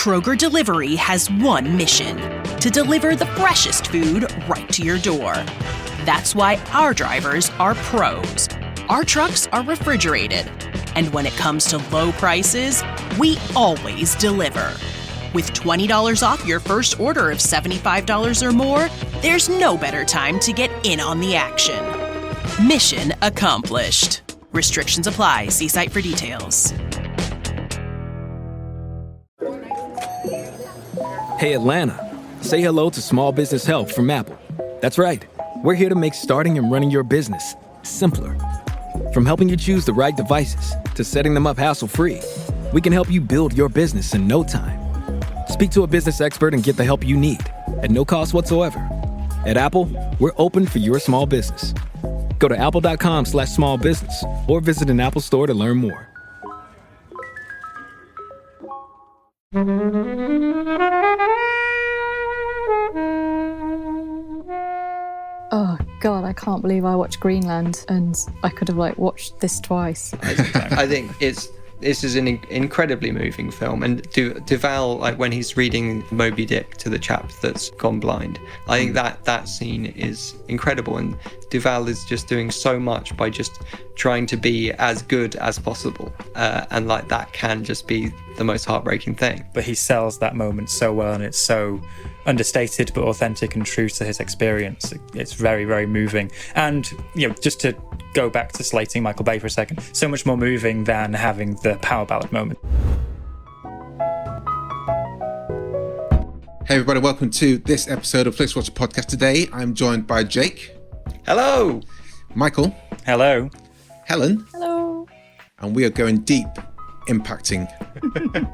Kroger Delivery has one mission: to deliver the freshest food right to your door. That's why our drivers are pros. Our trucks are refrigerated. And when it comes to low prices, we always deliver. With $20 off your first order of $75 or more, there's no better time to get in on the action. Mission accomplished. Restrictions apply. See site for details. Hey, Atlanta. Say hello to Small Business Help from Apple. That's right. We're here to make starting and running your business simpler. From helping you choose the right devices to setting them up hassle-free, we can help you build your business in no time. Speak to a business expert and get the help you need at no cost whatsoever. At Apple, we're open for your small business. Go to apple.com/small business or visit an Apple store to learn more. Oh God, I can't believe I watched Greenland, and I could have watched this twice. I think this is an incredibly moving film, and Duvall, when he's reading Moby Dick to the chap that's gone blind, I think that scene is incredible, and Duvall is just doing so much by just trying to be as good as possible, and that can just be the most heartbreaking thing. But he sells that moment so well, and it's so understated but authentic and true to his experience. It's very, very moving. And just to go back to slating Michael Bay for a second, so much more moving than having the power ballad moment. Hey everybody, welcome to this episode of Flixwatcher podcast. Today I'm joined by Jake. Hello. Michael. Hello. Helen. Hello. And we are going deep, impacting.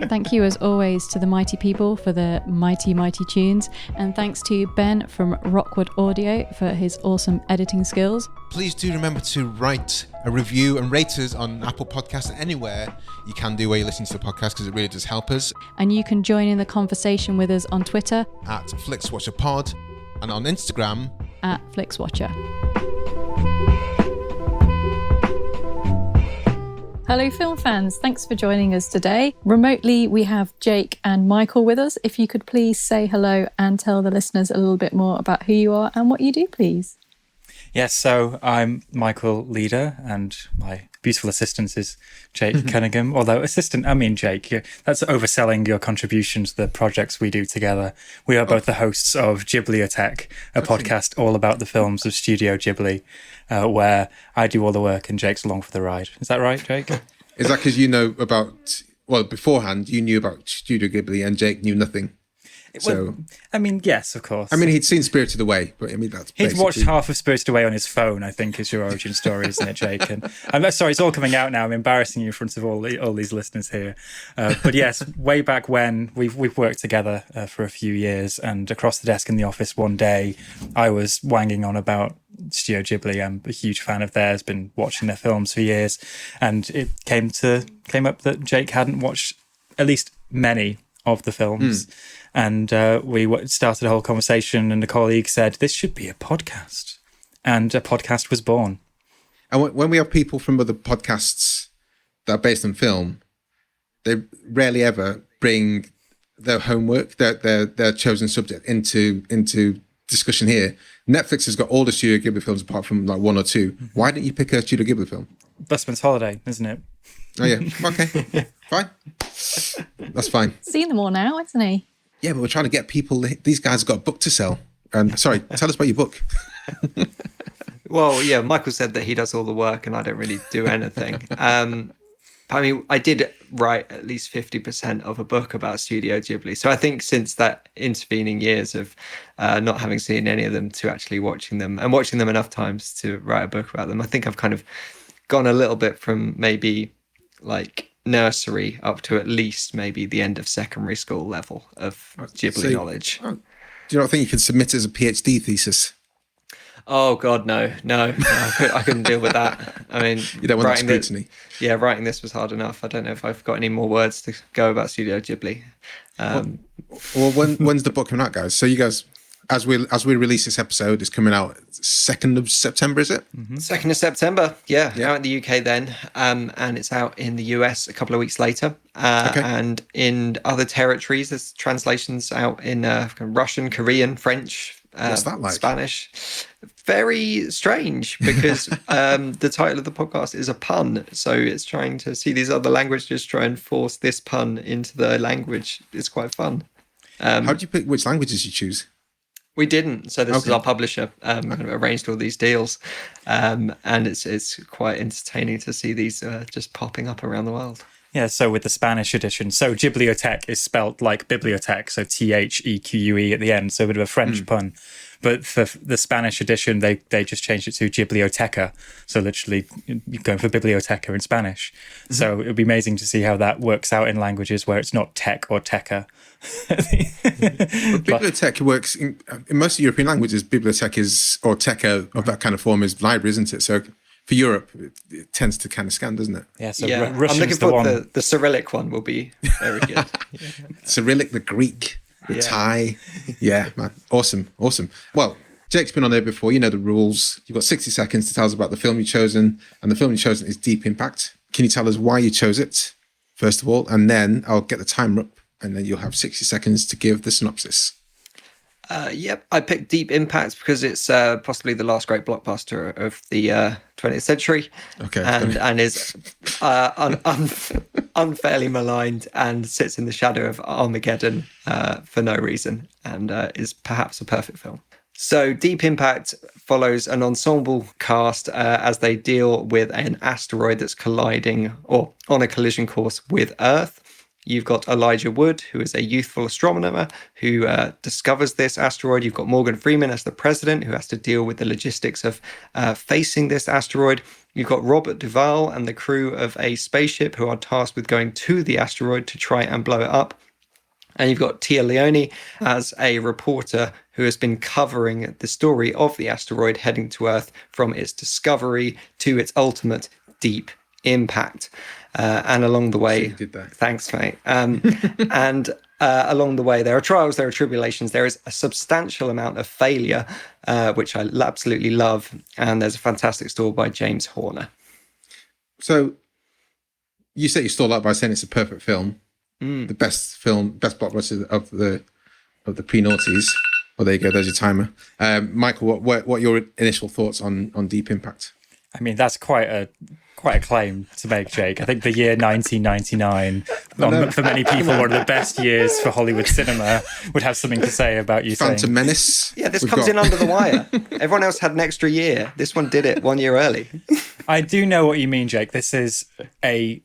Thank you as always to the mighty people for the mighty tunes, and thanks to Ben from Rockwood Audio for his awesome editing skills. Please do remember to write a review and rate us on Apple Podcasts, anywhere you can do where you listen to the podcast, because it really does help us. And you can join in the conversation with us on Twitter at FlixWatcherPod and on Instagram at Flixwatcher. Hello film fans, thanks for joining us today. Remotely we have Jake and Michael with us. If you could please say hello and tell the listeners a little bit more about who you are and what you do, please. Yes, so I'm Michael Leader, and my beautiful assistant is Jake Cunningham. Although assistant, I mean Jake, that's overselling your contribution to the projects we do together. We are both the hosts of Ghibliotheque, a podcast all about the films of Studio Ghibli, where I do all the work and Jake's along for the ride. Is that right, Jake? Is that because you know about, beforehand you knew about Studio Ghibli and Jake knew nothing? So, yes, of course. He'd seen Spirited Away, but that's he'd watched half of Spirited Away on his phone, I think, is your origin story, isn't it, Jake? And I'm sorry, it's all coming out now. I'm embarrassing you in front of all these listeners here. But yes, way back when, we've worked together for a few years, and across the desk in the office one day, I was wanging on about Studio Ghibli. I'm a huge fan of theirs, been watching their films for years, and it came up that Jake hadn't watched at least many of the films. And we started a whole conversation, and a colleague said, this should be a podcast. And a podcast was born. And when we have people from other podcasts that are based on film, they rarely ever bring their homework, their chosen subject into discussion here. Netflix has got all the Studio Ghibli films apart from one or two. Why didn't you pick a Studio Ghibli film? Busman's Holiday, isn't it? Oh yeah, okay, fine. That's fine. Seen them all now, isn't he? Yeah, but we're trying to get people. These guys have got a book to sell. Sorry, tell us about your book. Well, yeah, Michael said that he does all the work and I don't really do anything. I did write at least 50% of a book about Studio Ghibli. So I think since that intervening years of not having seen any of them to actually watching them and watching them enough times to write a book about them, I think I've kind of gone a little bit from maybe nursery up to at least maybe the end of secondary school level of Ghibli knowledge. Do you not think you could submit it as a PhD thesis? Oh God, no, I couldn't deal with that. You don't want that scrutiny. Writing this was hard enough. I don't know if I've got any more words to go about Studio Ghibli. When's the book coming out, guys? So you guys, as we release this episode, it's coming out 2nd of September, is it? 2nd of September, yeah, out in the UK then, and it's out in the US a couple of weeks later. And in other territories, there's translations out in Russian, Korean, French, What's that like? Spanish. Very strange, because the title of the podcast is a pun, so it's trying to see these other languages try and force this pun into the language. It's quite fun. How did you pick which languages you choose? We didn't. So this is our publisher kind of arranged all these deals, and it's quite entertaining to see these just popping up around the world. Yeah, so with the Spanish edition, so Ghibliotheque is spelt like bibliothèque, so Theque at the end, so a bit of a French pun. But for the Spanish edition, they just changed it to Ghiblioteca, so literally you're going for biblioteca in Spanish. So it would be amazing to see how that works out in languages where it's not tech or teca. Bibliotheque works in most European languages. Bibliotheque is, or teca of that kind of form, is library, isn't it? So for Europe, it tends to kind of scan, doesn't it? Yeah, so I'm Russian's looking the for one. the Cyrillic one will be very good. Cyrillic, the Greek, the Thai. Yeah, man. Awesome. Well, Jake's been on there before. You know the rules. You've got 60 seconds to tell us about the film you've chosen. And the film you've chosen is Deep Impact. Can you tell us why you chose it, first of all? And then I'll get the timer up, and then you'll have 60 seconds to give the synopsis. Yep, I picked Deep Impact because it's possibly the last great blockbuster of the 20th century, and is unfairly maligned and sits in the shadow of Armageddon for no reason, and is perhaps a perfect film. So Deep Impact follows an ensemble cast as they deal with an asteroid that's colliding or on a collision course with Earth. You've got Elijah Wood, who is a youthful astronomer who discovers this asteroid. You've got Morgan Freeman as the president, who has to deal with the logistics of facing this asteroid. You've got Robert Duvall and the crew of a spaceship who are tasked with going to the asteroid to try and blow it up. And you've got Téa Leoni as a reporter who has been covering the story of the asteroid heading to Earth from its discovery to its ultimate deep impact. And along the way, thanks, mate. And along the way, there are trials, there are tribulations, there is a substantial amount of failure, which I absolutely love. And there's a fantastic story by James Horner. So you say you stole out by saying it's a perfect film, the best blockbuster of the pre-noughties. Well, there you go. There's your timer. Michael, what are your initial thoughts on Deep Impact? I mean, that's quite a claim to make, Jake. I think the year 1999, for many people, one of the best years for Hollywood cinema, would have something to say about you. Phantom Menace. Yeah, this comes in under the wire. Everyone else had an extra year. This one did it 1 year early. I do know what you mean, Jake. This is the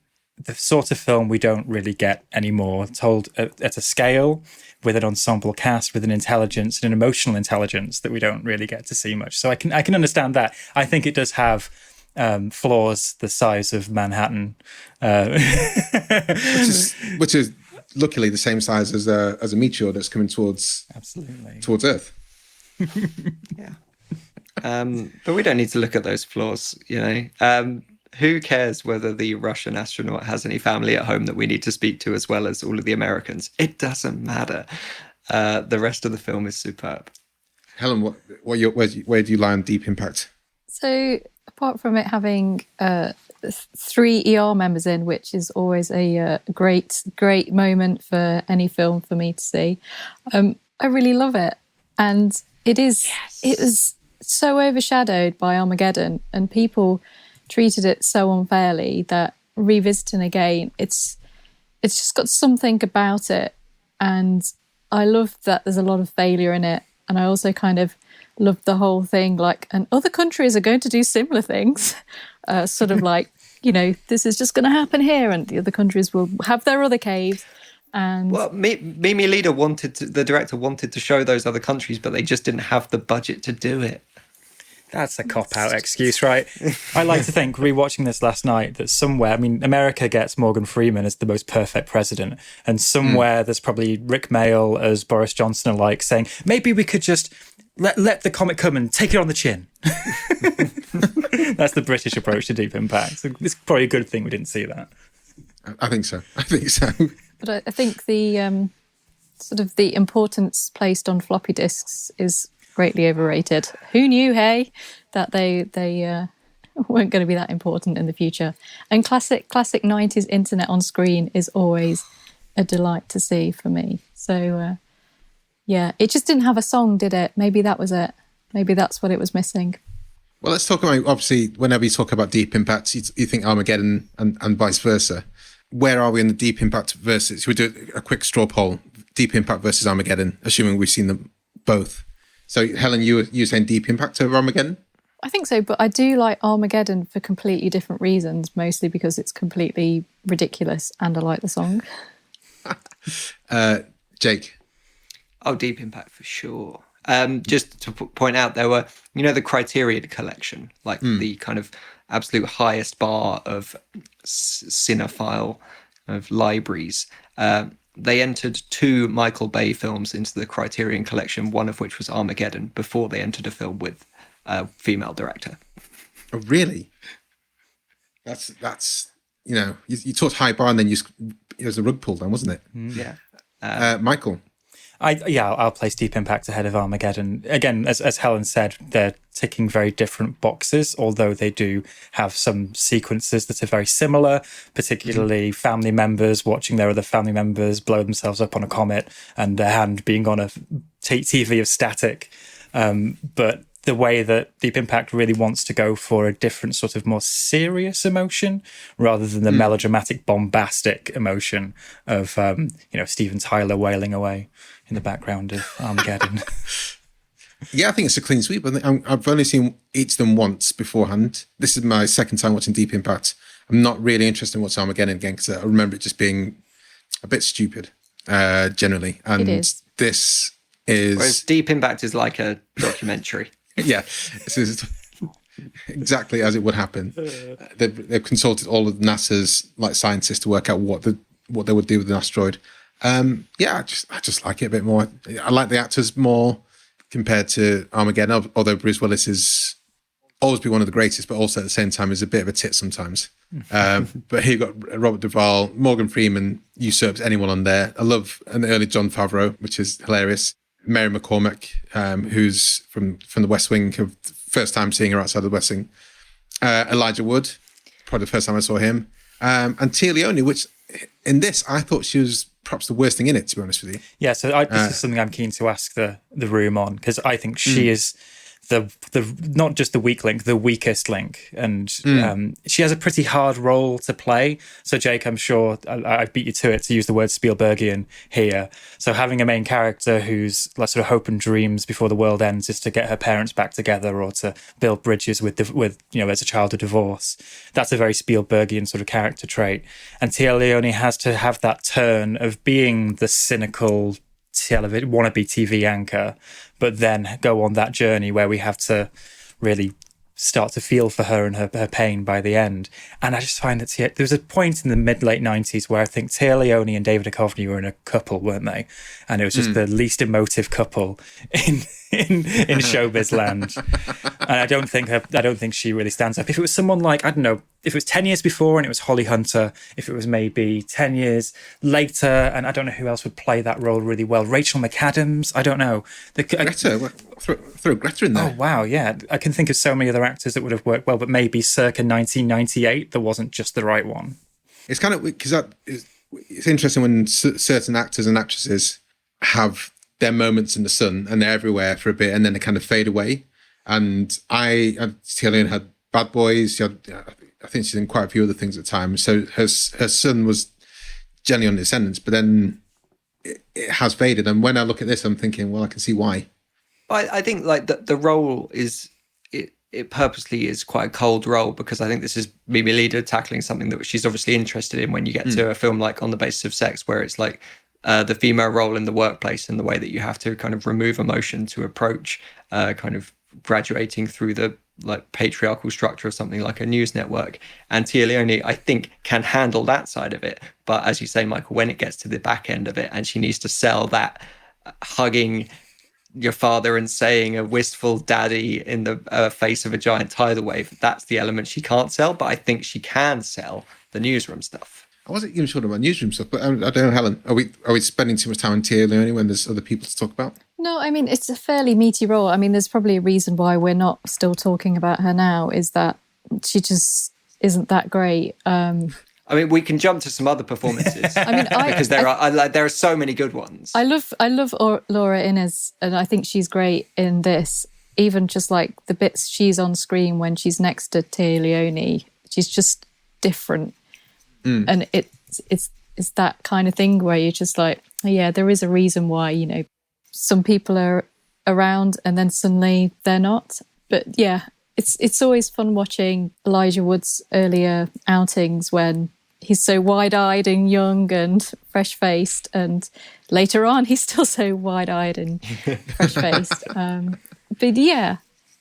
sort of film we don't really get anymore, told at a scale, with an ensemble cast, with an intelligence and an emotional intelligence that we don't really get to see much. So I can understand that. I think it does have flaws the size of Manhattan, which is luckily the same size as a meteor that's coming towards Earth. Yeah, but we don't need to look at those flaws. You know, who cares whether the Russian astronaut has any family at home that we need to speak to, as well as all of the Americans? It doesn't matter. The rest of the film is superb. Helen, where do you lie on Deep Impact? So, apart from it having 3 ER members in, which is always a great moment for any film for me to see, I really love it. And it was so overshadowed by Armageddon, and people treated it so unfairly that revisiting again, it's just got something about it. And I love that there's a lot of failure in it. And I also kind of love the whole thing, like, and other countries are going to do similar things. Sort of like, you know, this is just going to happen here, and the other countries will have their other caves. And well, Mimi Leader the director wanted to show those other countries, but they just didn't have the budget to do it. That's a cop-out excuse, right? I like to think, rewatching this last night, that somewhere, I mean, America gets Morgan Freeman as the most perfect president, and somewhere there's probably Rick Mayall as Boris Johnson alike saying, maybe we could just let the comet come and take it on the chin. That's the British approach to Deep Impact. So it's probably a good thing we didn't see that. I think so. But I think the sort of the importance placed on floppy disks is greatly overrated. Who knew, hey, that they weren't going to be that important in the future? And classic 90s internet on screen is always a delight to see for me. So yeah, it just didn't have a song, did it? Maybe that was it. Maybe that's what it was missing. Well, let's talk about, obviously, whenever you talk about Deep Impact, you think Armageddon and vice versa. Where are we in the Deep Impact versus, we do a quick straw poll, Deep Impact versus Armageddon, assuming we've seen them both. So, Helen, you were saying Deep Impact over Armageddon? I think so, but I do like Armageddon for completely different reasons, mostly because it's completely ridiculous and I like the song. Jake? Oh, Deep Impact for sure. Just to point out, there were, the Criterion collection, like the kind of absolute highest bar of cinephile of libraries. They entered 2 Michael Bay films into the Criterion collection, one of which was Armageddon, before they entered a film with a female director. Oh, really? That's you talked high bar and then it was a rug pull down, wasn't it? Yeah. Michael? I'll place Deep Impact ahead of Armageddon. Again, as Helen said, they're ticking very different boxes, although they do have some sequences that are very similar, particularly family members watching their other family members blow themselves up on a comet and their hand being on a TV of static. But the way that Deep Impact really wants to go for a different sort of more serious emotion rather than the melodramatic, bombastic emotion of, Steven Tyler wailing away in the background of Armageddon. Yeah, I think it's a clean sweep. I've only seen each of them once beforehand. This is my second time watching Deep Impact. I'm not really interested in watching Armageddon again because I remember it just being a bit stupid, generally. And it is. This is... Whereas Deep Impact is like a documentary. Yeah, this is exactly as it would happen. They've consulted all of NASA's scientists to work out what they would do with an asteroid. I just like it a bit more. I like the actors more compared to Armageddon, although Bruce Willis is always be one of the greatest, but also at the same time is a bit of a tit sometimes. But here you've got Robert Duvall, Morgan Freeman usurps anyone on there. I love an early Jon Favreau, which is hilarious. Mary McCormack, who's from the West Wing, first time seeing her outside the West Wing. Elijah Wood, probably the first time I saw him. And Téa Leoni, which in this, I thought she was perhaps the worst thing in it, to be honest with you. Yeah, so this is something I'm keen to ask the room on, because I think she is the not just the weak link, the weakest link, and she has a pretty hard role to play. So Jake, I'm sure I beat you to it to use the word Spielbergian here. So having a main character who's like sort of hope and dreams before the world ends is to get her parents back together or to build bridges with as a child of divorce. That's a very Spielbergian sort of character trait. And Téa Leoni has to have that turn of being the cynical wannabe TV anchor, but then go on that journey where we have to really start to feel for her and her pain by the end. And I just find that there was a point in the mid-late 90s where I think Téa Leoni and David Duchovny were in a couple, weren't they? And it was just the least emotive couple in showbiz land. And I don't think she really stands up. If it was someone like, I don't know, if it was 10 years before and it was Holly Hunter, if it was maybe 10 years later, and I don't know who else would play that role really well. Rachel McAdams, I don't know. Greta, throw Greta in there. Oh, wow, yeah. I can think of so many other actors that would have worked well, but maybe circa 1998, there wasn't just the right one. It's kind of, because it's interesting when certain actors and actresses have their moments in the sun and they're everywhere for a bit and then they kind of fade away. And Téa Leoni had Bad Boys. I think she's in quite a few other things at the time. So her son was generally on Descendants, but then it has faded. And when I look at this, I'm thinking, well, I can see why. I think like the role is, it purposely is quite a cold role, because I think this is Mimi Leader tackling something that she's obviously interested in when you get to a film like On the Basis of Sex, where it's like the female role in the workplace and the way that you have to kind of remove emotion to approach kind of graduating through the like patriarchal structure of something like a news network. And Téa Leoni, I think, can handle that side of it. But as you say, Michael, when it gets to the back end of it and she needs to sell that hugging your father and saying a wistful daddy in the face of a giant tidal wave, that's the element she can't sell. But I think she can sell the newsroom stuff. I wasn't even sure about newsroom stuff, but I don't know, Helen. Are we spending too much time on Téa Leoni when there's other people to talk about? No, I mean, it's a fairly meaty role. I mean, there's probably a reason why we're not still talking about her now, is that she just isn't that great. I mean, we can jump to some other performances. I mean, because there are so many good ones. I love Laura Innes, and I think she's great in this. Even just like the bits she's on screen when she's next to Téa Leoni, she's just different. And it's that kind of thing where you're just like, yeah, there is a reason why, you know, some people are around and then suddenly they're not. But yeah, it's always fun watching Elijah Wood's earlier outings when he's so wide-eyed and young and fresh-faced, and later on he's still so wide-eyed and fresh-faced. But yeah,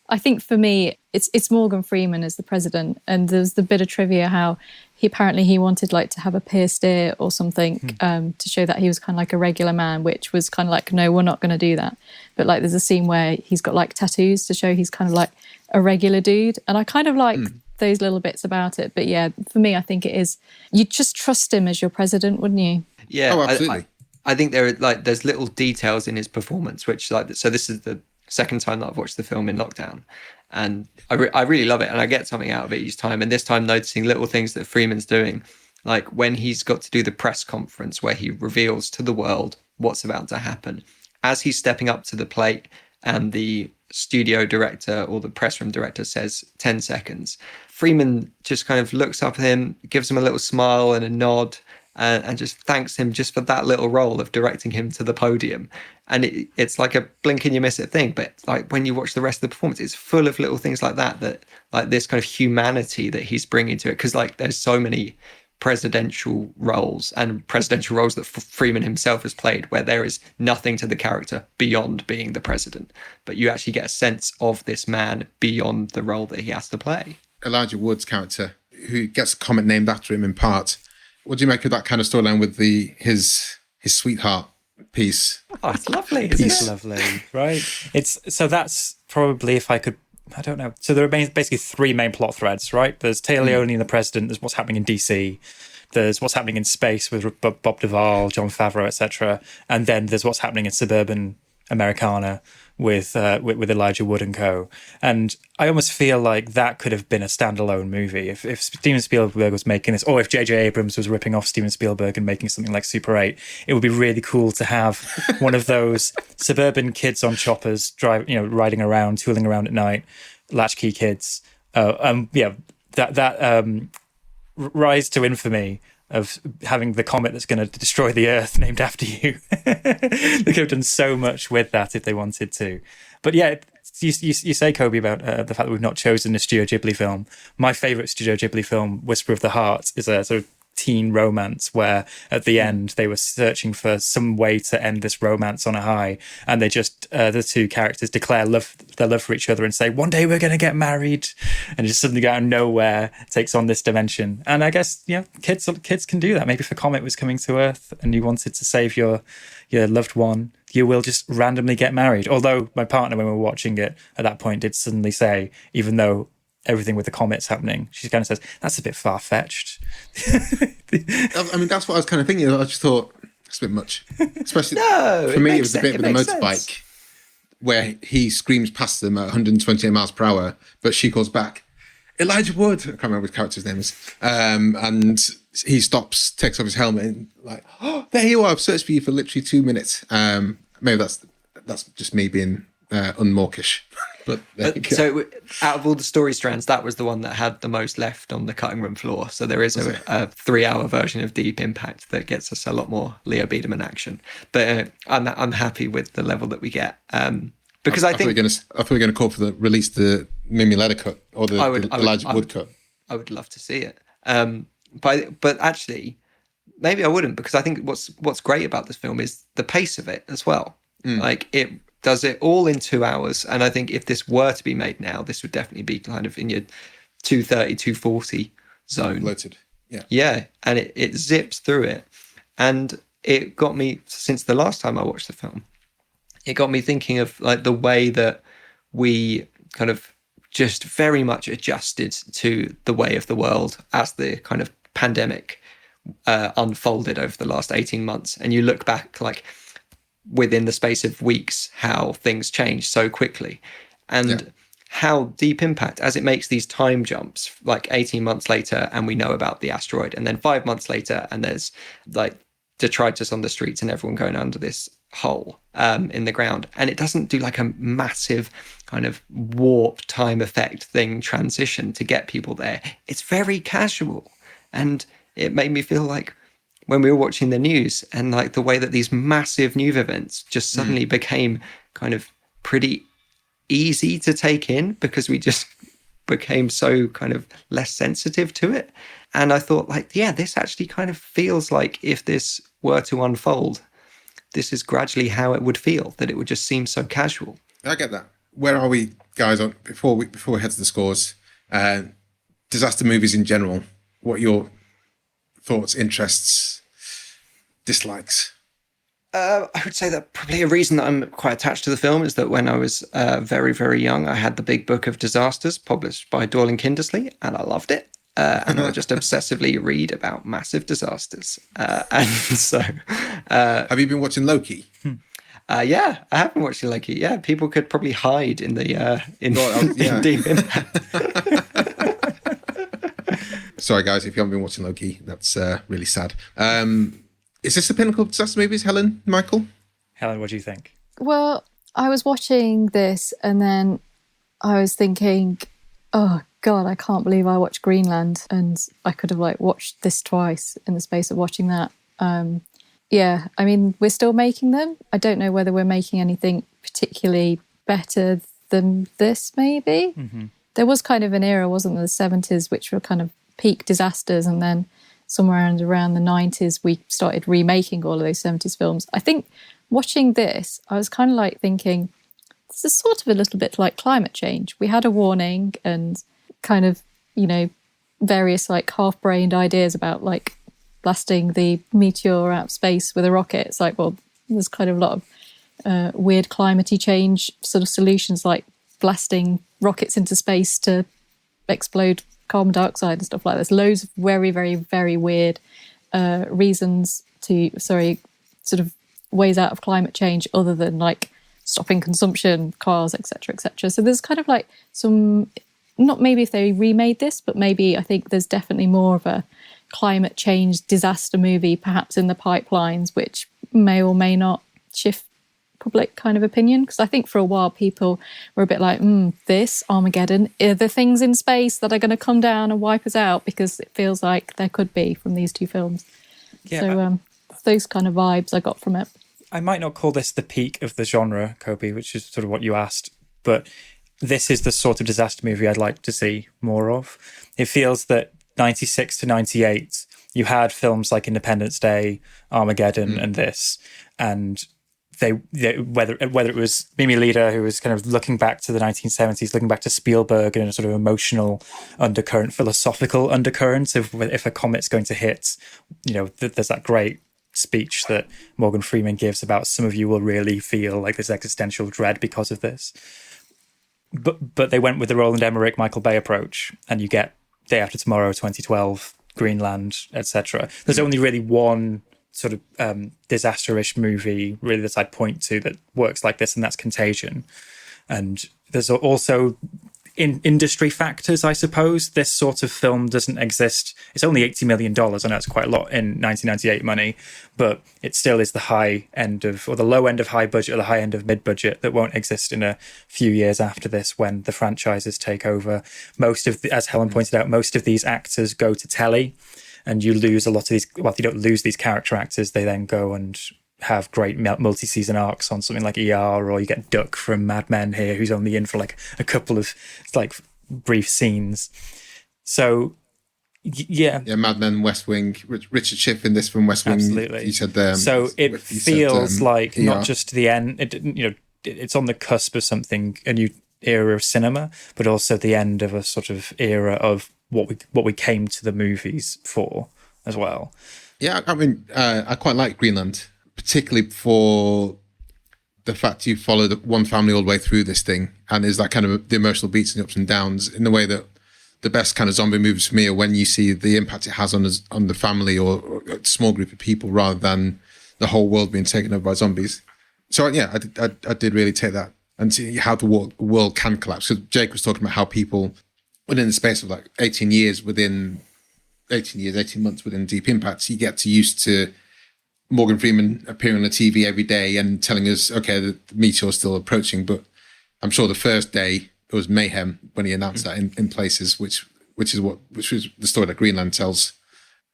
I think for me, it's Morgan Freeman as the president, and there's the bit of trivia how he wanted like to have a pierced ear or something to show that he was kind of like a regular man, which was kind of like, no, we're not going to do that. But like there's a scene where he's got like tattoos to show he's kind of like a regular dude, and I kind of like those little bits about it. But yeah, for me, I think it is, you just trust him as your president, wouldn't you? Yeah, absolutely. I think there's little details in his performance which, like, so this is the second time that I've watched the film in lockdown, and I really love it, and I get something out of it each time. And this time, noticing little things that Freeman's doing, like when he's got to do the press conference where he reveals to the world what's about to happen, as he's stepping up to the plate, and the studio director or the press room director says 10 seconds. Freeman just kind of looks up at him, gives him a little smile and a nod, and just thanks him just for that little role of directing him to the podium. And it's like a blink and you miss it thing. But like when you watch the rest of the performance, it's full of little things like that like this kind of humanity that he's bringing to it. Because like there's so many presidential roles that Freeman himself has played where there is nothing to the character beyond being the president. But you actually get a sense of this man beyond the role that he has to play. Elijah Wood's character, who gets a comet named after him in part. What do you make of that kind of storyline with his sweetheart piece? Oh, it's lovely. It's lovely, right? That's probably, if I could, I don't know. So there are basically three main plot threads, right? There's Téa Leoni and the president. There's what's happening in DC. There's what's happening in space with Bob Duvall, Jon Favreau, etc. And then there's what's happening in suburban Americana with Elijah Wood and co. And I almost feel like that could have been a standalone movie if Steven Spielberg was making this, or if J.J. Abrams was ripping off Steven Spielberg and making something like Super 8. It would be really cool to have one of those suburban kids on choppers riding around, tooling around at night, latchkey kids. That rise to infamy of having the comet that's going to destroy the Earth named after you. They could have done so much with that if they wanted to. But yeah, you say, Kobe, about the fact that we've not chosen a Studio Ghibli film. My favourite Studio Ghibli film, Whisper of the Heart, is a sort of teen romance where at the end they were searching for some way to end this romance on a high, and they just the two characters declare their love for each other and say, one day we're going to get married, and it just suddenly out of nowhere takes on this dimension. And I guess kids can do that. Maybe if a comet was coming to Earth and you wanted to save your loved one, you will just randomly get married. Although my partner, when we were watching it at that point, did suddenly say, even though everything with the comets happening, she kind of says, that's a bit far-fetched. I mean, that's what I was kind of thinking. I just thought, it's a bit much. Especially for me, it was a bit with the motorbike where he screams past them at 128 miles per hour, but she calls back, Elijah Wood. I can't remember what his character's name is. And he stops, takes off his helmet, and like, oh, there you are. I've searched for you for literally 2 minutes. Maybe that's just me being unmawkish. But so out of all the story strands, that was the one that had the most left on the cutting room floor. So there is a 3-hour version of Deep Impact that gets us a lot more Leo Beiderman action. But I'm happy with the level that we get. Because I think we were going to call for release the Mimi Leather cut or the Elijah Wood cut. I would love to see it. But actually, maybe I wouldn't, because I think what's great about this film is the pace of it as well. Like it does it all in 2 hours, and I think if this were to be made now, this would definitely be kind of in your 230, 240 zone. Bloated. Yeah, and it zips through it. And it got me, since the last time I watched the film, it got me thinking of like the way that we kind of just very much adjusted to the way of the world as the kind of pandemic unfolded over the last 18 months, and you look back like within the space of weeks how things change so quickly, and how deep impact as it makes these time jumps, like 18 months later and we know about the asteroid, and then 5 months later and there's like detritus on the streets and everyone going under this hole in the ground, and it doesn't do like a massive kind of warp time effect thing transition to get people there. It's very casual, and it made me feel like when we were watching the news and like the way that these massive news events just suddenly became kind of pretty easy to take in because we just became so kind of less sensitive to it. And I thought like, yeah, this actually kind of feels like if this were to unfold, this is gradually how it would feel, that it would just seem so casual. I get that. Where are we, guys, on before we head to the scores? Disaster movies in general. What are your thoughts, interests, dislikes? I would say that probably a reason that I'm quite attached to the film is that when I was very, very young, I had the Big Book of Disasters published by Doyle and Kindersley, and I loved it. And I just obsessively read about massive disasters. And so... have you been watching Loki? Yeah, I have been watching Loki. Yeah, people could probably hide in the... in Deep Impact. Sorry, guys, if you haven't been watching Loki, that's really sad. Is this the pinnacle of disaster movies, Helen, Michael? Helen, what do you think? Well, I was watching this and then I was thinking, oh God, I can't believe I watched Greenland, and I could have like watched this twice in the space of watching that. Yeah, I mean, we're still making them. I don't know whether we're making anything particularly better than this, maybe. Mm-hmm. There was kind of an era, wasn't there, the 70s, which were kind of peak disasters, and then somewhere around the 90s, we started remaking all of those 70s films. I think watching this, I was kind of like thinking, this is sort of a little bit like climate change. We had a warning and kind of, you know, various like half-brained ideas about like blasting the meteor out of space with a rocket. It's like, well, there's kind of a lot of weird climate-y change sort of solutions, like blasting rockets into space to explode carbon dioxide and stuff like that. There's loads of very, very, very weird reasons to, sort of ways out of climate change other than like stopping consumption, cars, etc., etc. So there's kind of like some, not maybe if they remade this, but maybe I think there's definitely more of a climate change disaster movie perhaps in the pipelines, which may or may not shift public kind of opinion, because I think for a while people were a bit like, this Armageddon, are the things in space that are going to come down and wipe us out, because it feels like there could be from these two films. Yeah, so those kind of vibes I got from it. I might not call this the peak of the genre, Kobe, which is sort of what you asked, but this is the sort of disaster movie I'd like to see more of. It feels that 96 to 98, you had films like Independence Day, Armageddon, and this, and they whether it was Mimi Leder, who was kind of looking back to the 1970s, looking back to Spielberg in a sort of emotional undercurrent, philosophical undercurrent of if a comet's going to hit, you know, there's that great speech that Morgan Freeman gives about some of you will really feel like this existential dread because of this. But they went with the Roland Emmerich, Michael Bay approach, and you get Day After Tomorrow, 2012, Greenland, etc. There's only really one sort of disaster-ish movie really that I'd point to that works like this, and that's Contagion. And there's also industry factors, I suppose. This sort of film doesn't exist. It's only $80 million. I know it's quite a lot in 1998 money, but it still is the high end of, or the low end of high budget, or the high end of mid-budget that won't exist in a few years after this when the franchises take over. Most of, as Helen pointed out, most of these actors go to telly, and you lose a lot of these, well, you don't lose these character actors, they then go and have great multi-season arcs on something like ER, or you get Duck from Mad Men here, who's only in for like a couple of like brief scenes. So yeah, Mad Men, West Wing, Richard Schiff in this from West Wing. Absolutely. You said so it feels like ER. Not just the end. It's on the cusp of something, a new era of cinema, but also the end of a sort of era of what we came to the movies for as well. Yeah, I mean, I quite like Greenland, particularly for the fact you follow the one family all the way through this thing, and there's that kind of the emotional beats and ups and downs in the way that the best kind of zombie movies for me are when you see the impact it has on the family or a small group of people rather than the whole world being taken over by zombies. So yeah, I did really take that and see how the world can collapse. Because Jake was talking about how people within the space of like 18 months within Deep Impact, you get used to Morgan Freeman appearing on the TV every day and telling us, okay, the meteor's still approaching. But I'm sure the first day it was mayhem when he announced that in places, which was the story that Greenland tells.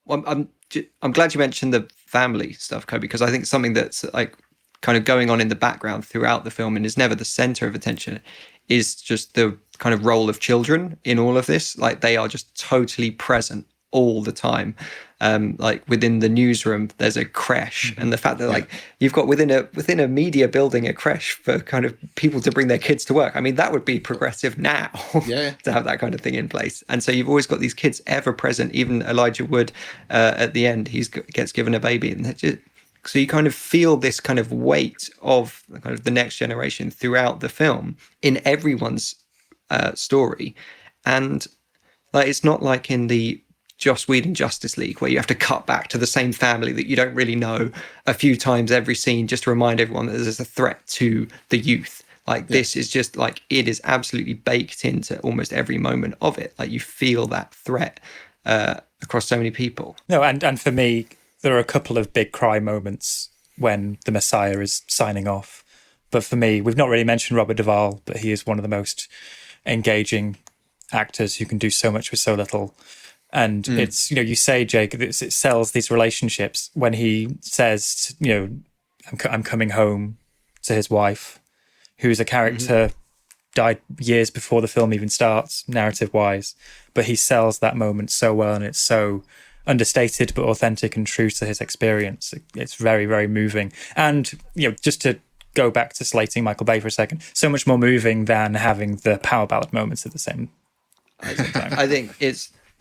Well, I'm glad you mentioned the family stuff, Kobe, because I think something that's like kind of going on in the background throughout the film and is never the center of attention is just the kind of role of children in all of this. Like they are just totally present all the time. Like within the newsroom, there's a creche, and the fact that like you've got within a media building a creche for kind of people to bring their kids to work. I mean, that would be progressive now to have that kind of thing in place. And so you've always got these kids ever present. Even Elijah Wood at the end, gets given a baby, and so you kind of feel this kind of weight of kind of the next generation throughout the film in everyone's story. And like it's not like in the Joss Whedon Justice League, where you have to cut back to the same family that you don't really know a few times every scene just to remind everyone that there's a threat to the youth. Like this is just like, it is absolutely baked into almost every moment of it. Like you feel that threat across so many people. No, and for me, there are a couple of big cry moments when the Messiah is signing off. But for me, we've not really mentioned Robert Duvall, but he is one of the most engaging actors who can do so much with so little. And it's, you say, Jake, it sells these relationships when he says, I'm coming home to his wife, who's a character died years before the film even starts, narrative-wise. But he sells that moment so well, and it's so understated but authentic and true to his experience. It's very, very moving. And, just to go back to slating Michael Bay for a second, so much more moving than having the power ballad moments at the same time. I think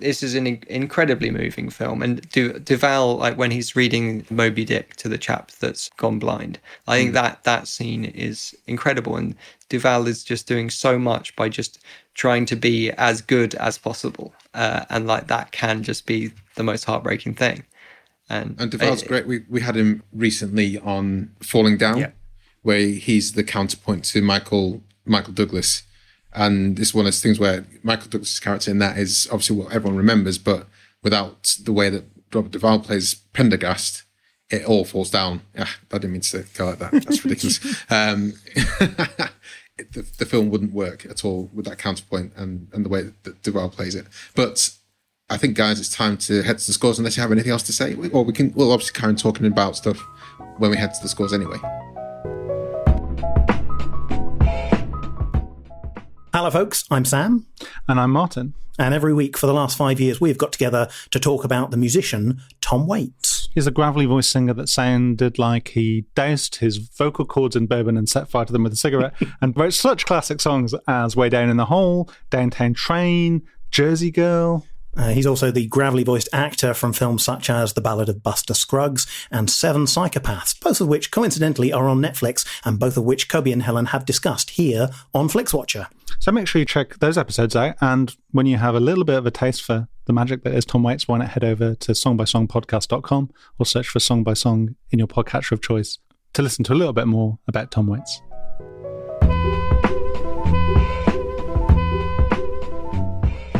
this is an incredibly moving film. And Duvall, like when he's reading Moby Dick to the chap that's gone blind, I think that scene is incredible. And Duvall is just doing so much by just trying to be as good as possible. And like that can just be the most heartbreaking thing. And Duvall's great. We had him recently on Falling Down, where he's the counterpoint to Michael Douglas. And it's one of those things where Michael Douglas' character in that is obviously what everyone remembers, but without the way that Robert Duvall plays Pendergast, it all falls down. I didn't mean to go like that. That's ridiculous. The film wouldn't work at all with that counterpoint and the way that Duvall plays it. But I think, guys, it's time to head to the scores unless you have anything else to say. Or we'll obviously carry on talking about stuff when we head to the scores anyway. Hello folks, I'm Sam. And I'm Martin. And every week for the last 5 years we've got together to talk about the musician Tom Waits. He's a gravelly voice singer that sounded like he doused his vocal cords in bourbon and set fire to them with a cigarette and wrote such classic songs as Way Down in the Hole, Downtown Train, Jersey Girl. He's also the gravelly-voiced actor from films such as The Ballad of Buster Scruggs and Seven Psychopaths, both of which coincidentally are on Netflix and both of which Kobe and Helen have discussed here on Flixwatcher. So make sure you check those episodes out, and when you have a little bit of a taste for the magic that is Tom Waits, why not head over to songbysongpodcast.com or search for Song by Song in your podcatcher of choice to listen to a little bit more about Tom Waits.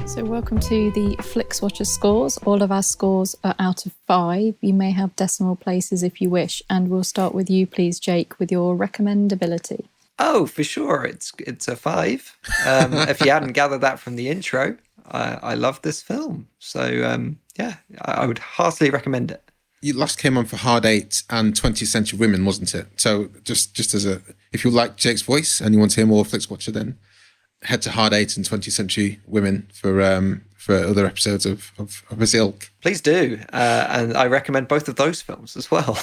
So welcome to the Flixwatcher scores. All of our scores are out of 5. You may have decimal places if you wish. And we'll start with you, please, Jake, with your recommendability. Oh, for sure. It's a 5. If you hadn't gathered that from the intro, I love this film. So, I would heartily recommend it. You last came on for Hard 8 and 20th Century Women, wasn't it? So just as if you like Jake's voice and you want to hear more Flixwatcher, then head to Hard 8 and 20th Century Women for other episodes of his ilk. Please do. And I recommend both of those films as well.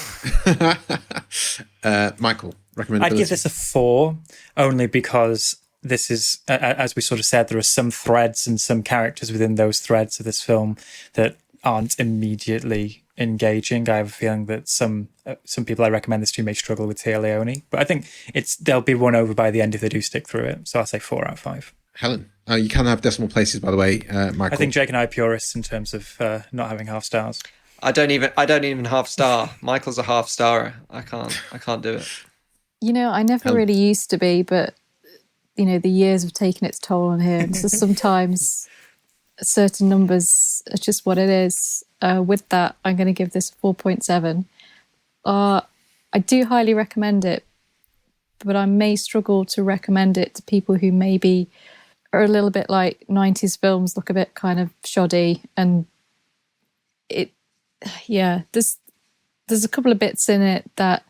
Michael, recommendability. I'd give this a 4, only because this is, as we sort of said, there are some threads and some characters within those threads of this film that aren't immediately engaging. I have a feeling that some people I recommend this to may struggle with Téa Leoni, but I think they'll be won over by the end if they do stick through it. So I'll say 4 out of 5. Helen? You can have decimal places, by the way, Michael. I think Jake and I are purists in terms of not having half stars. I don't even half star. Michael's a half starer. I can't do it. I never really used to be, but the years have taken its toll on here. So sometimes certain numbers are just what it is. With that, I'm going to give this 4.7. I do highly recommend it, but I may struggle to recommend it to people who maybe are a little bit like 90s films, look a bit kind of shoddy, and there's a couple of bits in it that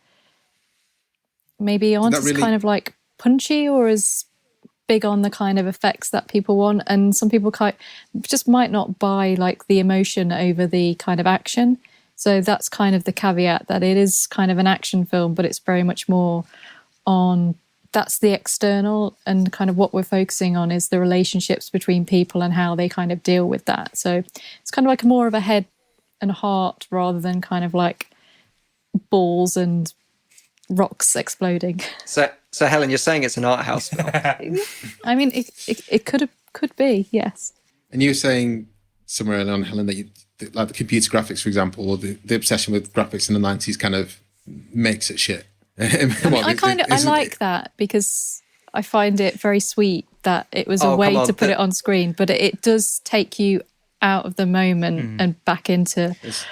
maybe aren't as kind of like punchy or as big on the kind of effects that people want, and some people just might not buy like the emotion over the kind of action. So that's kind of the caveat, that it is kind of an action film, but it's very much more on, that's the external, and kind of what we're focusing on is the relationships between people and how they kind of deal with that. So it's kind of like more of a head and heart rather than kind of like balls and rocks exploding. So Helen, you're saying it's an art house film? I mean, it could be, yes. And you were saying somewhere along, Helen, that like the computer graphics, for example, or the obsession with graphics in the 90s kind of makes it shit. I like that because I find it very sweet that it was a way to put it on screen, but it does take you out of the moment and back into. Because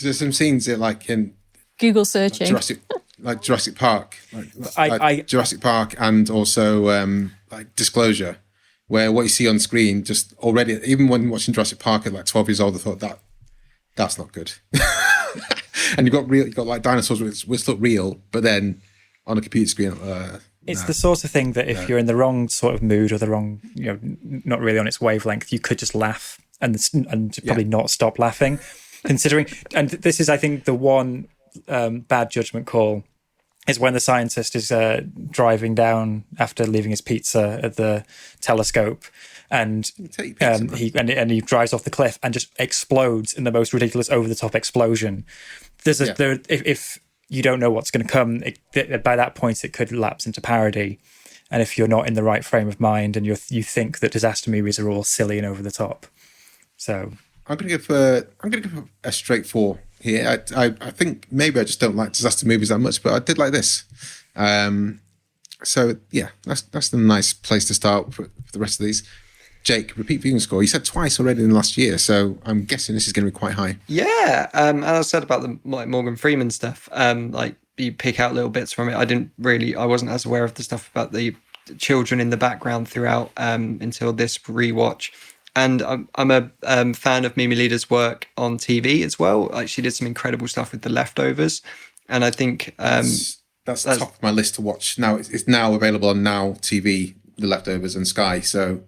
there's some scenes that, like in Google searching, Jurassic Park, Jurassic Park, and also like Disclosure, where what you see on screen just already, even when watching Jurassic Park at like 12 years old, I thought that's not good. And you've got like dinosaurs which look real, but then on a computer screen, it's the sort of thing that if you're in the wrong sort of mood or the wrong, not really on its wavelength, you could just laugh and probably not stop laughing. Considering, and this is, I think, the one bad judgment call is when the scientist is driving down after leaving his pizza at the telescope, and he drives off the cliff and just explodes in the most ridiculous, over-the-top explosion. If you don't know what's going to come, by that point it could lapse into parody. And if you're not in the right frame of mind and you think that disaster movies are all silly and over the top, so I'm going to give a straight 4 here. I think maybe I just don't like disaster movies that much, but I did like this. So yeah, that's a nice place to start for the rest of these. Jake, repeat viewing score. You said twice already in the last year, so I'm guessing this is going to be quite high. Yeah, and I said about the Morgan Freeman stuff. Like you pick out little bits from it. I wasn't as aware of the stuff about the children in the background throughout until this rewatch. And I'm a fan of Mimi Leeder's work on TV as well. Like she did some incredible stuff with The Leftovers, and I think that's top of my list to watch. Now it's now available on Now TV, The Leftovers, and Sky. So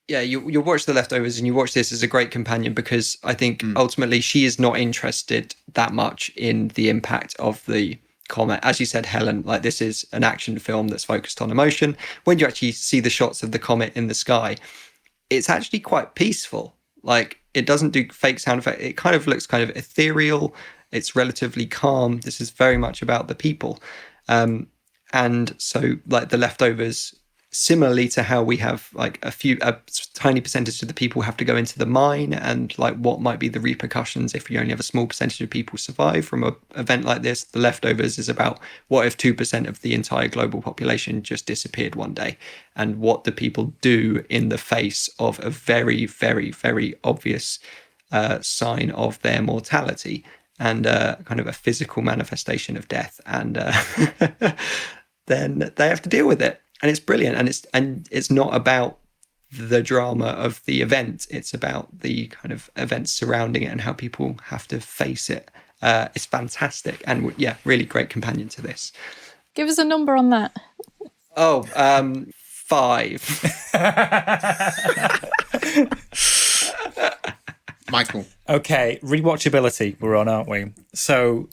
you'll watch The Leftovers and you watch this as a great companion, because I think ultimately she is not interested that much in the impact of the comet. As you said, Helen, like this is an action film that's focused on emotion. When you actually see the shots of the comet in the sky, it's actually quite peaceful. Like it doesn't do fake sound effects. It kind of looks kind of ethereal. It's relatively calm. This is very much about the people. And so like The Leftovers, similarly to how we have like a tiny percentage of the people have to go into the mine, and like what might be the repercussions if you only have a small percentage of people survive from an event like this. The Leftovers is about what if 2% of the entire global population just disappeared one day, and what do people do in the face of a very, very, very obvious sign of their mortality and kind of a physical manifestation of death, and then they have to deal with it. And it's brilliant, and it's not about the drama of the event. It's about the kind of events surrounding it and how people have to face it. It's fantastic, and yeah, really great companion to this. Give us a number on that. 5. Michael. Okay, rewatchability we're on, aren't we? So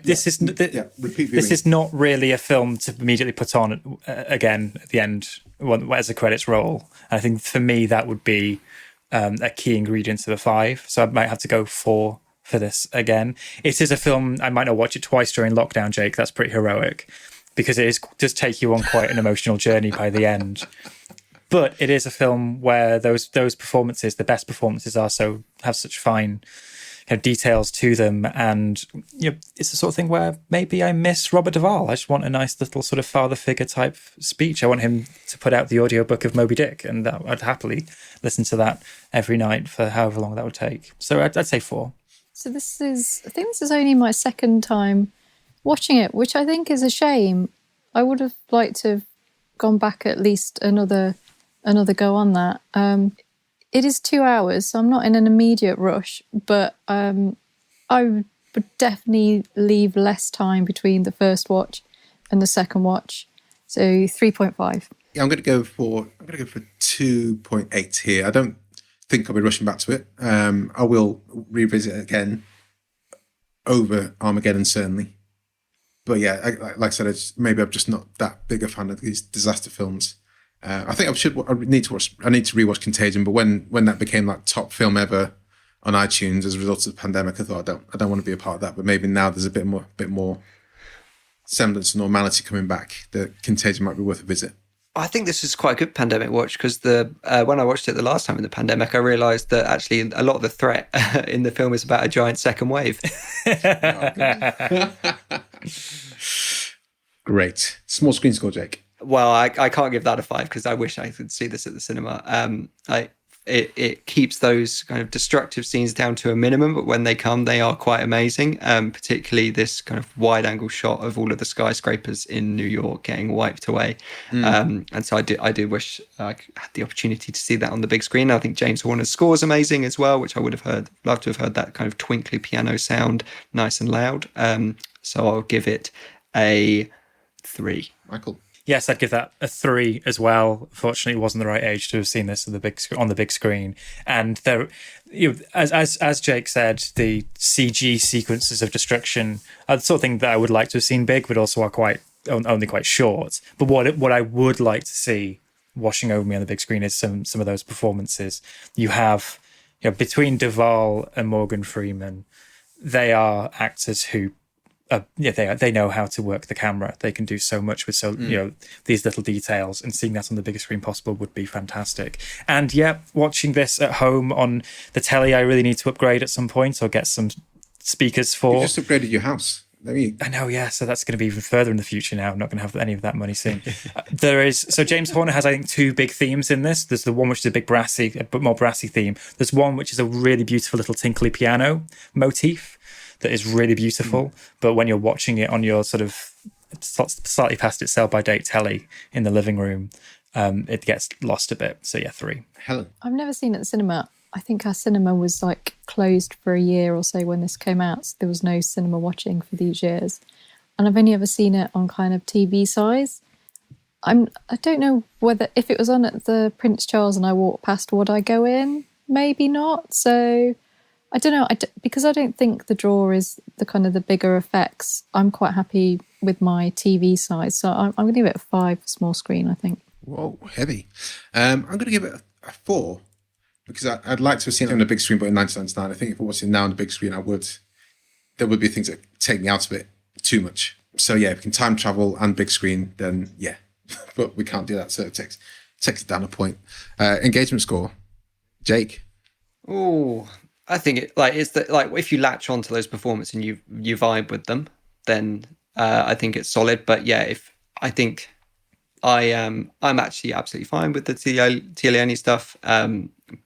this is not really a film to immediately put on again at the end as the credits roll. I think for me that would be a key ingredient of a 5. So I might have to go 4 for this again. It is a film I might not watch it twice during lockdown, Jake. That's pretty heroic, because it does take you on quite an emotional journey by the end. But it is a film where those performances, the best performances, have such fine details to them, and it's the sort of thing where maybe I miss Robert Duvall. I just want a nice little sort of father figure type speech. I want him to put out the audiobook of Moby Dick, and I'd happily listen to that every night for however long that would take. So I'd say 4. So I think this is only my second time watching it, which I think is a shame. I would have liked to have gone back at least another go on that. It is 2 hours, so I'm not in an immediate rush, but I would definitely leave less time between the first watch and the second watch. So 3.5. Yeah, I'm going to go for 2.8 here. I don't think I'll be rushing back to it. I will revisit it again over Armageddon, certainly. But yeah, like I said, maybe I'm just not that big a fan of these disaster films. I think I need to rewatch Contagion, but when that became like top film ever on iTunes as a result of the pandemic, I thought I don't want to be a part of that. But maybe now there's a bit more semblance of normality coming back. The Contagion might be worth a visit. I think this is quite a good pandemic watch because when I watched it the last time in the pandemic, I realised that actually a lot of the threat in the film is about a giant second wave. Great. Small screen score, Jake. Well, I can't give that a 5 because I wish I could see this at the cinema. It keeps those kind of destructive scenes down to a minimum, but when they come, they are quite amazing. Particularly this kind of wide-angle shot of all of the skyscrapers in New York getting wiped away. And so I do wish I had the opportunity to see that on the big screen. I think James Horner's score is amazing as well, which I would have loved to have heard that kind of twinkly piano sound, nice and loud. So I'll give it a 3. Michael. Yes, I'd give that a 3 as well. Fortunately, it wasn't the right age to have seen this on the big screen. And there, as Jake said, the CG sequences of destruction are the sort of thing that I would like to have seen big, but also are only quite short. But what I would like to see washing over me on the big screen is some of those performances. You have, between Duvall and Morgan Freeman, they are actors who. They know how to work the camera. They can do so much with these little details, and seeing that on the biggest screen possible would be fantastic. And watching this at home on the telly, I really need to upgrade at some point or get some speakers for. You just upgraded your house. I know, yeah. So that's going to be even further in the future now. I'm not going to have any of that money soon. So James Horner has, I think, 2 big themes in this. There's the one which is a bit more brassy theme. There's one which is a really beautiful little tinkly piano motif that is really beautiful, but when you're watching it on your sort of slightly past its sell-by date telly in the living room, it gets lost a bit. So 3. Helen. I've never seen it at the cinema. I think our cinema was like closed for a year or so when this came out, so there was no cinema watching for these years. And I've only ever seen it on kind of TV size. I don't know whether if it was on at the Prince Charles and I walked past, would I go in? Maybe not. So I don't know, because I don't think the draw is the kind of the bigger effects. I'm quite happy with my TV size, so I'm going to give it a 5 for small screen, I think. Whoa, heavy. I'm going to give it a 4 because I'd like to have seen it on the big screen, but in 1999, I think if I watched it now on the big screen, there would be things that take me out of it too much. So if we can time travel and big screen, then yeah, but we can't do that, so it takes it down a point. Engagement score, Jake. Oh. I think if you latch onto those performances and you vibe with them, then I think it's solid. But I'm actually absolutely fine with the Téa Leoni stuff.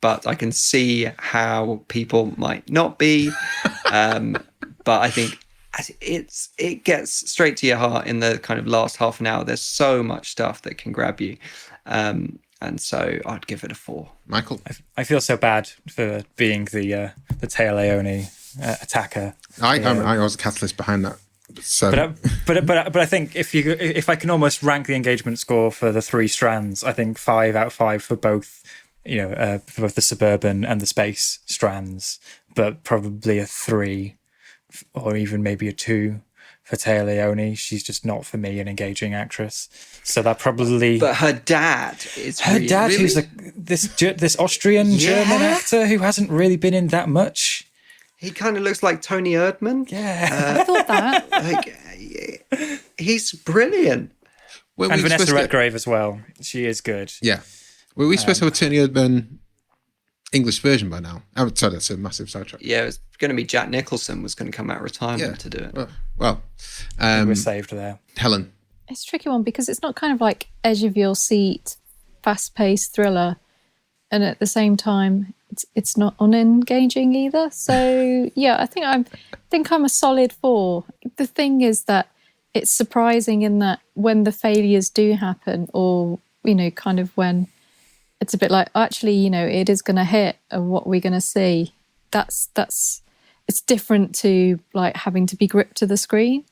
But I can see how people might not be. But I think it gets straight to your heart in the kind of last half an hour. There's so much stuff that can grab you. And so I'd give it a 4. Michael? I feel so bad for being the Téa Leoni attacker. I was a catalyst behind that. So. But I think if I can almost rank the engagement score for the 3 strands, I think 5 out of 5 for both, for both the suburban and the space strands, but probably a 3 or even maybe a 2 for Téa Leoni. She's just not, for me, an engaging actress. So that probably... But her dad is who's this Austrian German actor who hasn't really been in that much. He kind of looks like Tony Erdmann. Yeah. I thought that. He's brilliant. And Vanessa Redgrave as well. She is good. Yeah. Were we supposed to have a Tony Urban English version by now? Oh, sorry, that's a massive sidetrack. Yeah, it was going to be Jack Nicholson was going to come out of retirement to do it. Well, we're saved there. Helen. It's a tricky one because it's not kind of like edge of your seat, fast-paced thriller, and at the same time, it's not unengaging either. So yeah, I think I'm a solid 4. The thing is that it's surprising in that when the failures do happen, or kind of when it's a bit like, actually, it is going to hit, and what we're going to see. That's it's different to like having to be gripped to the screen.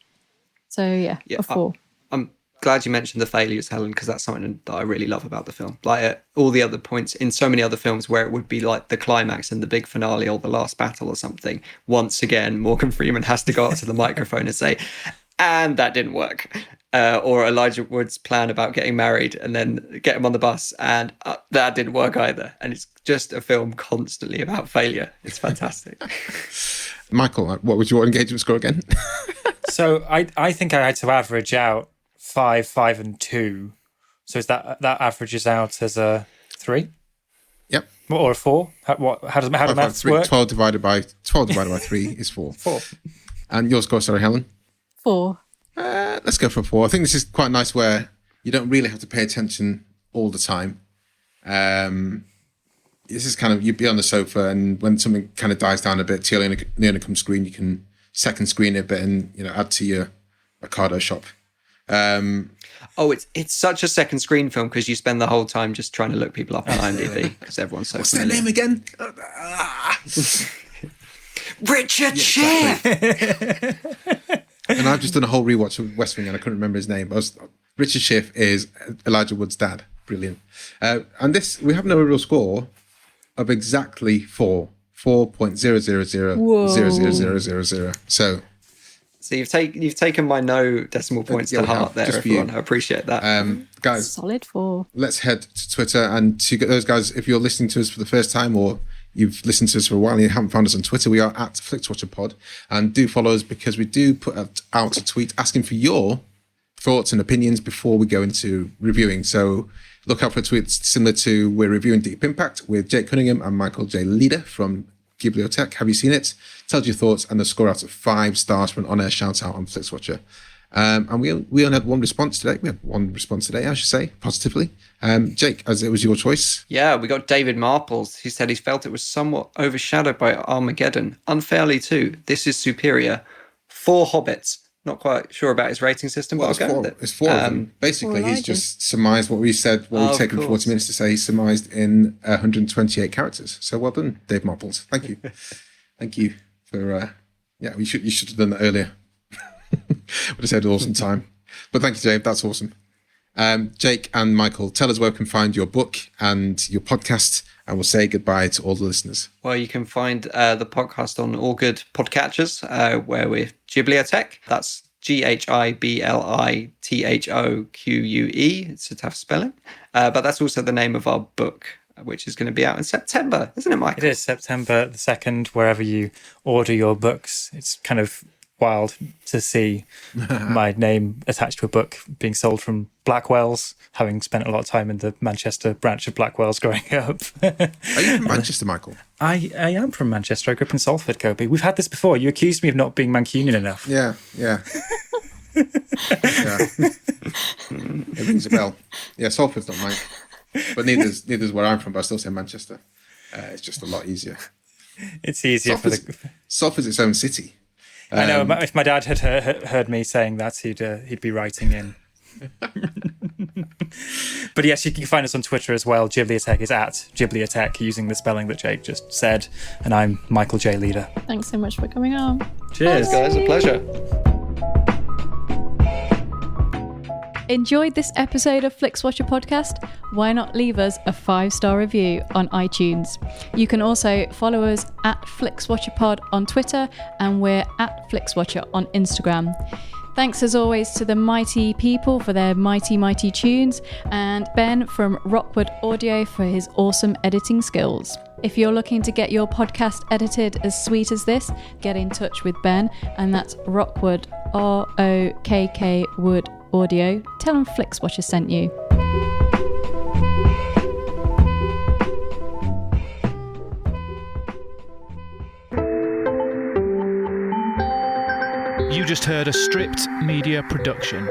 So yeah, a 4. I'm glad you mentioned the failures, Helen, because that's something that I really love about the film. Like at all the other points in so many other films where it would be like the climax and the big finale or the last battle or something, once again, Morgan Freeman has to go up to the microphone and say, and that didn't work. Or Elijah Wood's plan about getting married and then get him on the bus, and that didn't work either. And it's just a film constantly about failure. It's fantastic. Michael, what was your engagement score again? So I think I had to average out 5, 5, and 2. So is that averages out as a 3? Yep. Or a 4? How does maths work? 12 divided by 3 is 4. 4. And your score, sorry, Helen? 4. Let's go for 4. I think this is quite nice where you don't really have to pay attention all the time. This is kind of, you'd be on the sofa, and when something kind of dies down a bit, Téa Leoni comes screen, you can second screen it a bit and add to your Ocado shop. It's such a second screen film because you spend the whole time just trying to look people up on IMDb because everyone's so What's familiar. their name again? Richard Schiff. And I've just done a whole rewatch of West Wing and I couldn't remember his name. Richard Schiff is Elijah Wood's dad. Brilliant. And this, we have no real score of exactly 4.0000000. So you've taken my no decimal points to heart there, everyone. I appreciate that. Guys, solid 4. Let's head to Twitter, and to get those guys, if you're listening to us for the first time or you've listened to us for a while and you haven't found us on Twitter, we are at FlixWatcherPod, and do follow us because we do put out a tweet asking for your thoughts and opinions before we go into reviewing. So look out for tweets similar to we're reviewing Deep Impact with Jake Cunningham and Michael J. Leader from Ghibliotheque. Have you seen it? Tell us your thoughts and the score out of 5 stars for an on-air shout out on Flixwatcher. And we only had one response today. We had one response today, I should say, positively. Jake, as it was your choice. Yeah, we got David Marples, who said he felt it was somewhat overshadowed by Armageddon. Unfairly too. This is superior. 4 hobbits. Not quite sure about his rating system, but I'll go with it. It's 4 of them. Basically, he's just surmised what we said, what we've taken 40 minutes to say. He's surmised in 128 characters. So well done, Dave Marples. Thank you. Thank you for, you should have done that earlier. Would have saved awesome time. But thank you, Dave. That's awesome. Jake and Michael, tell us where we can find your book and your podcast, and we'll say goodbye to all the listeners. Well, you can find the podcast on all good podcatchers, where we're Ghibliotheque. That's Ghibliotheque. It's a tough spelling. But that's also the name of our book, which is going to be out in September, isn't it, Michael? It is September the 2nd, wherever you order your books. It's kind of wild to see my name attached to a book being sold from Blackwell's, having spent a lot of time in the Manchester branch of Blackwell's growing up. Are you from Manchester, Michael? I am from Manchester. I grew up in Salford, Kobe. We've had this before. You accused me of not being Mancunian enough. Yeah. It rings a bell. Yeah, Salford's not mine. But neither's where I'm from, but I still say Manchester. It's just a lot easier. It's easier Salford's its own city. I know. If my dad had heard me saying that, he'd be writing in. But yes, you can find us on Twitter as well. Ghibliotheque is at Ghibliotheque, using the spelling that Jake just said. And I'm Michael J. Leader. Thanks so much for coming on. Cheers, guys. A pleasure. Enjoyed this episode of Flixwatcher Podcast? Why not leave us a 5-star review on iTunes? You can also follow us at FlixWatcherPod on Twitter, and we're at FlixWatcher on Instagram. Thanks as always to the mighty people for their mighty tunes, and Ben from Rockwood Audio for his awesome editing skills. If you're looking to get your podcast edited as sweet as this, get in touch with Ben, and that's Rockwood, ROKK Wood Audio. Tell them Flixwatcher sent you. You just heard a Stripped Media production.